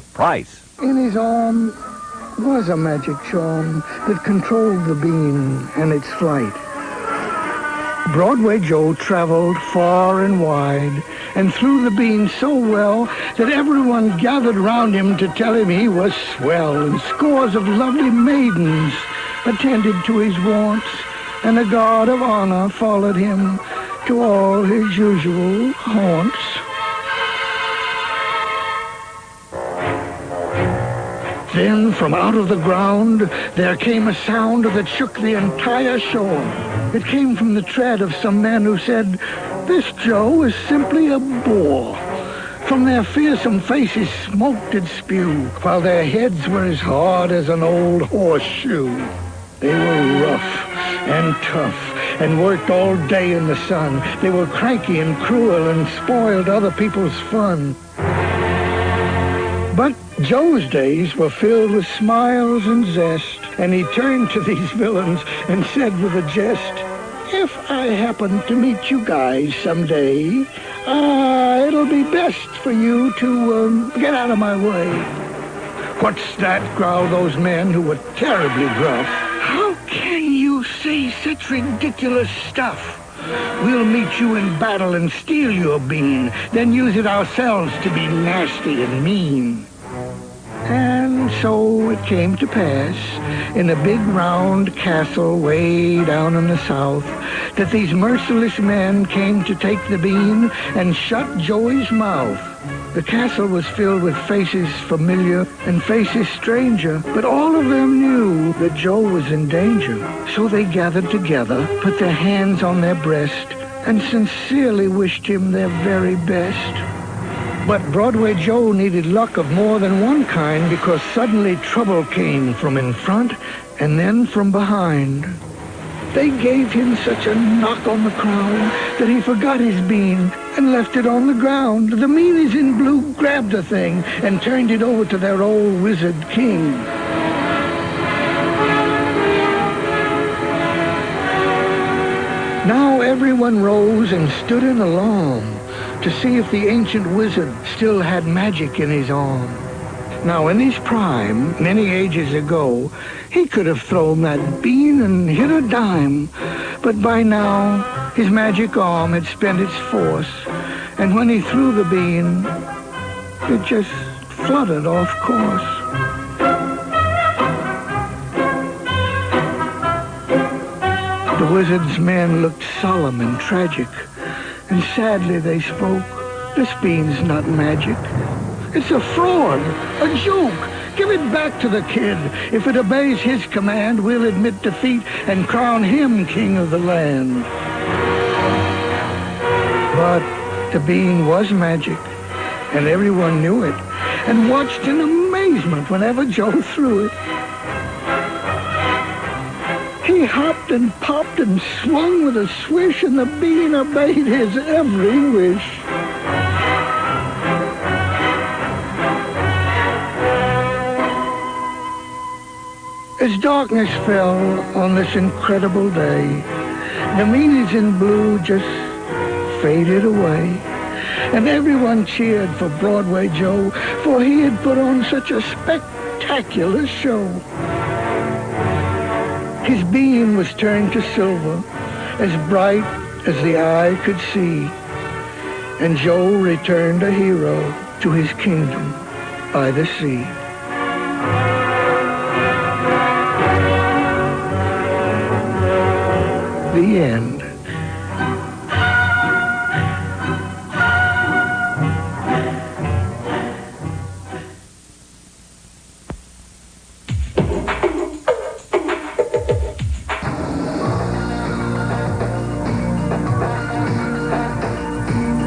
Price. In his arm was a magic charm that controlled the bean and its flight. Broadway Joe traveled far and wide and threw the bean so well that everyone gathered round him to tell him he was swell, and scores of lovely maidens attended to his wants, and a guard of honor followed him to all his usual haunts. Then from out of the ground there came a sound that shook the entire shore. It came from the tread of some men who said, "This Joe is simply a bore." From their fearsome faces smoke did spew, while their heads were as hard as an old horseshoe. They were rough and tough and worked all day in the sun. They were cranky and cruel and spoiled other people's fun. But Joe's days were filled with smiles and zest, and he turned to these villains and said with a jest, "If I happen to meet you guys someday, it'll be best for you to get out of my way." "What's that?" growled those men who were terribly gruff. "How can you say such ridiculous stuff? We'll meet you in battle and steal your bean, then use it ourselves to be nasty and mean." And so it came to pass, in a big round castle way down in the south, that these merciless men came to take the bean and shut Joey's mouth. The castle was filled with faces familiar and faces stranger, but all of them knew that Joe was in danger. So they gathered together, put their hands on their breast, and sincerely wished him their very best. But Broadway Joe needed luck of more than one kind, because suddenly trouble came from in front and then from behind. They gave him such a knock on the crown that he forgot his bean and left it on the ground. The meanies in blue grabbed the thing and turned it over to their old wizard king. Now everyone rose and stood in alarm to see if the ancient wizard still had magic in his arm. Now, in his prime, many ages ago, he could have thrown that bean and hit a dime. But by now, his magic arm had spent its force, and when he threw the bean, it just fluttered off course. The wizard's men looked solemn and tragic, and sadly they spoke, "This bean's not magic. It's a fraud, a joke. Give it back to the kid. If it obeys his command, we'll admit defeat and crown him king of the land." But the bean was magic, and everyone knew it, and watched in amazement whenever Joe threw it. He hopped and popped and swung with a swish, and the bean obeyed his every wish. As darkness fell on this incredible day, the meanies in blue just faded away, and everyone cheered for Broadway Joe, for he had put on such a spectacular show. His beam was turned to silver, as bright as the eye could see, and Joe returned a hero to his kingdom by the sea. The end.